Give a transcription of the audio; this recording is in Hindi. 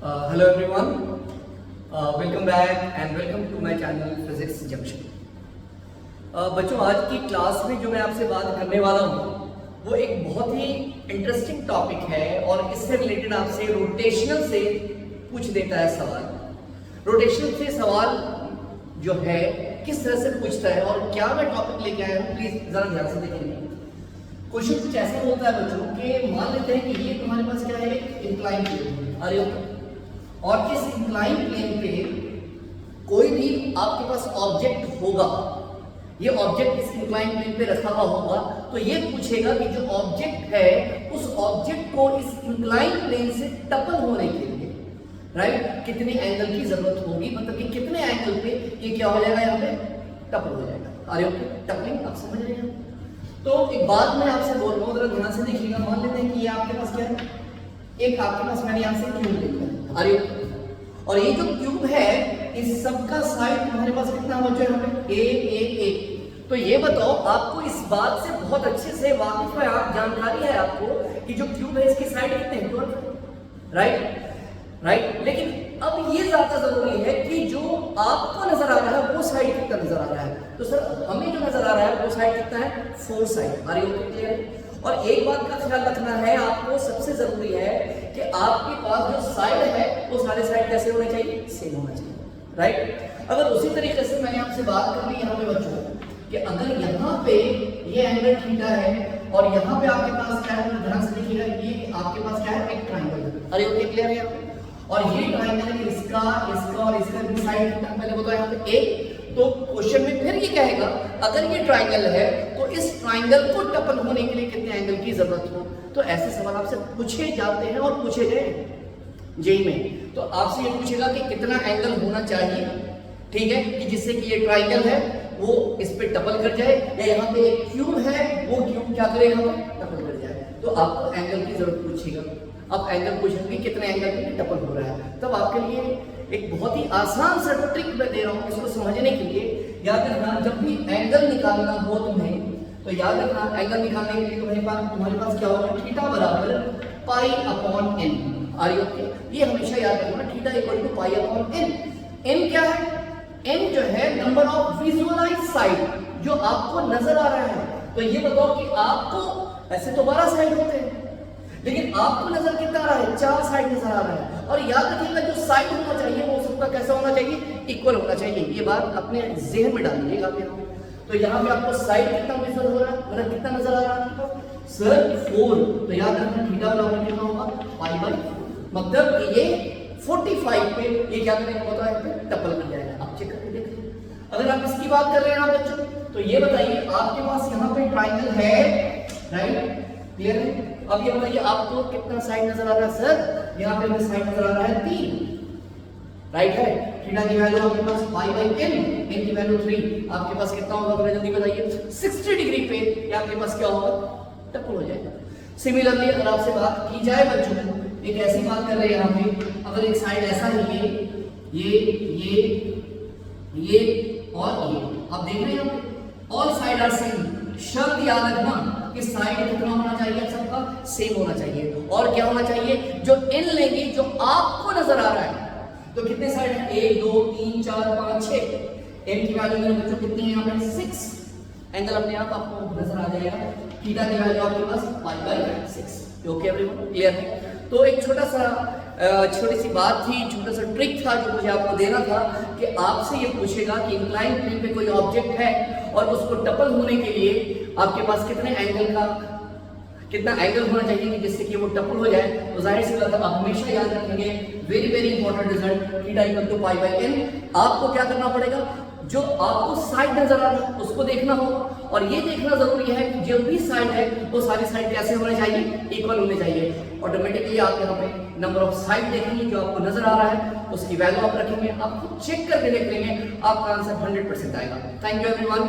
Hello everyone, welcome back and welcome to my channel Physics Junction. बच्चों, आज की क्लास में जो मैं आपसे बात करने वाला हूँ वो एक बहुत ही इंटरेस्टिंग टॉपिक है और इससे रिलेटेड आपसे रोटेशनल से पूछ देता है सवाल. रोटेशनल से सवाल जो है किस तरह से पूछता है और क्या मैं टॉपिक लेके आया हूँ, प्लीज जरा ध्यान से देखेंगे. क्वेश्चन कुछ ऐसा होता है बच्चों कि मान लेते हैं कि ये तुम्हारे पास क्या है, इंक्लाइन प्लेन. अरे और इस इंक्लाइन प्लेन पे कोई भी आपके पास ऑब्जेक्ट होगा, ये ऑब्जेक्ट इस इंक्लाइन प्लेन पे रखा हुआ होगा, तो ये पूछेगा कि जो ऑब्जेक्ट है उस ऑब्जेक्ट को इस इंक्लाइन प्लेन से टपल होने के लिए राइट कितने एंगल की जरूरत होगी, मतलब कि कितने एंगल पे ये क्या हो जाएगा, यहाँ पे टपल हो जाएगा. अरे ओके, टपलिंग आप समझ रहे हैं. तो एक बात मैं आपसे बोल रहा हूँ, जरा ध्यान से देखिएगा. मान लेते हैं कि ये आपके पास क्या है, एक आपके पास मैंने यहाँ से क्यूब लिखा है. अरे और ये जो क्यूब है इस सबका साइड तुम्हारे पास कितना हो जाए, ए. तो ये बताओ, आपको इस बात से बहुत अच्छे से वाकिफ है, आप जानकारी है आपको कि जो क्यूब है इसकी साइड कितने हैं, 12. राइट. लेकिन अब ये ज्यादा जरूरी है कि जो आपको नजर आ रहा है वो साइड कितना नजर आ रहा है. तो सर हमें जो नजर आ रहा है वो साइड कितना है, 4 साइड. अरे ओके, क्लियर है. और एक बात का ख्याल रखना है आपको, सबसे जरूरी है कि आपके पास जो साइड है वो सारे साइड कैसे होने चाहिए, सेम होना चाहिए. राइट. अगर उसी तरीके से मैंने आपसे बात कर ली यहाँ पे बच्चों कि अगर यहाँ पे ये एंगल थीटा है और यहाँ पे आपके पास क्या है, ध्यान से देखिएगा, ये आपके पास क्या है, एक ट्राइंगल. अरे ओके, क्लियर है यहाँ पे. और ये ट्राइंगल इसका और इसका भी साइड पहले बताया यहाँ पे एक. तो क्वेश्चन में फिर ये कहेगा अगर ये ट्राइंगल है तो इस ट्राइंगल को टपल होने के लिए कितने एंगल की जरूरत हो. तो ऐसे सवाल आपसे पूछे जाते हैं और पूछे गए जेई में. तो आपसे ये पूछेगा कि कितना एंगल होना चाहिए, ठीक है, कि जिससे कि ये ट्राइंगल है वो इस पे टपल कर जाए, या यहाँ पे एक क्यूब है वो क्यूब क्या करेगा, टपल कर जाए. तो आपको एंगल की जरूरत पूछेगा. आप एंगल पूछेंगे कितने एंगल पे टपल हो रहा है. तब आपके लिए एक बहुत ही आसान सा ट्रिक मैं दे रहा हूँ इसको समझने के लिए. याद रखना, जब भी एंगल निकालना हो तुम्हें तो याद रखना एंगल निकालने के लिए तुम्हारे पास क्या होगा, थीटा बराबर pi upon N. Are you okay. ये हमेशा याद रखना, theta equal to pi upon N. N क्या है, एन जो है नंबर ऑफ विजुअलाइज साइड जो आपको नजर आ रहा है. तो ये बताओ कि आपको ऐसे तो 12 साइड होते हैं लेकिन आपको नजर कितना आ रहा है, 4 साइड नजर आ रहा है. और याद रखिएगा जो साइड होना चाहिए वो सबका कैसा होना चाहिए, इक्वल होना चाहिए. ये बात अपने जेहन में डालिएगा. तो यहाँ पे आपको साइड कितना विजुअल हो रहा है, मतलब कितना नजर आ रहा है सर, 4. तो याद रखना थीटा बराबर कितना होगा, पाई बाई 4. मतलब ये 45 पे ये क्या करेगा, होता है टपल कर जाएगा. आप चेक करके देखिए. अगर आप इसकी बात कर रहे हैं ना बच्चों, तो ये बताइए आपके पास यहाँ पे ट्राइंगल है, राइट, क्लियर है. अब ये बताइए आपको कितना साइड नजर आ रहा है, सर यहाँ पे हमें साइड नजर आ रहा है 3. राइट है. थीटा की वैल्यू आपके पास पाई बाई n, n की वैल्यू 3. आपके पास कितना होगा, थोड़ा जल्दी बताइए. 60 डिग्री पे ये आपके पास क्या होगा, टपल हो जाएगा. सिमिलरली अगर आपसे बात की जाए बच्चों, एक ऐसी बात कर रहे हैं यहाँ पे, अगर एक साइड ऐसा है ये और ये, आप देख रहे हैं ऑल साइड आर सेम. शर्त याद रखना कि साइड कितना होना चाहिए, सबका सेम होना चाहिए. और क्या होना चाहिए, जो n लेंगे जो आपको नजर आ रहा है. तो कितने साइड है, 1 2 3 4 5 6. n की वैल्यू मेरे बच्चों कितनी है यहाँ पे, 6. एंगल अपने आप आपको नजर आ जाएगा. थीटा की वैल्यू आपके पास pi by 6. Okay everyone, clear है. तो एक छोटी सी बात थी, छोटा सा ट्रिक था जो मुझे आपको देना था कि आपसे ये पूछेगा कि इंक्लाइन प्लेन पे कोई ऑब्जेक्ट है और उसको टपल होने के लिए आपके पास कितना एंगल होना चाहिए कि जिससे कि वो टपल हो जाए. तो जाहिर सी बात है आप हमेशा याद रखेंगे, very very important result, theta equal to pi by N. आपको क्या करना पड़ेगा, जो आपको साइड नजर आ रहा है उसको देखना होगा. और ये देखना जरूरी है कि जो भी साइड है वो सारी साइड कैसे होने चाहिए, इक्वल होने चाहिए. ऑटोमेटिकली आप यहाँ पे नंबर ऑफ साइड देखेंगे जो आपको नजर आ रहा है, उसकी वैल्यू आप रखेंगे, आप खुद चेक करके देख लेंगे, आपका आंसर 100% आएगा. Thank you everyone.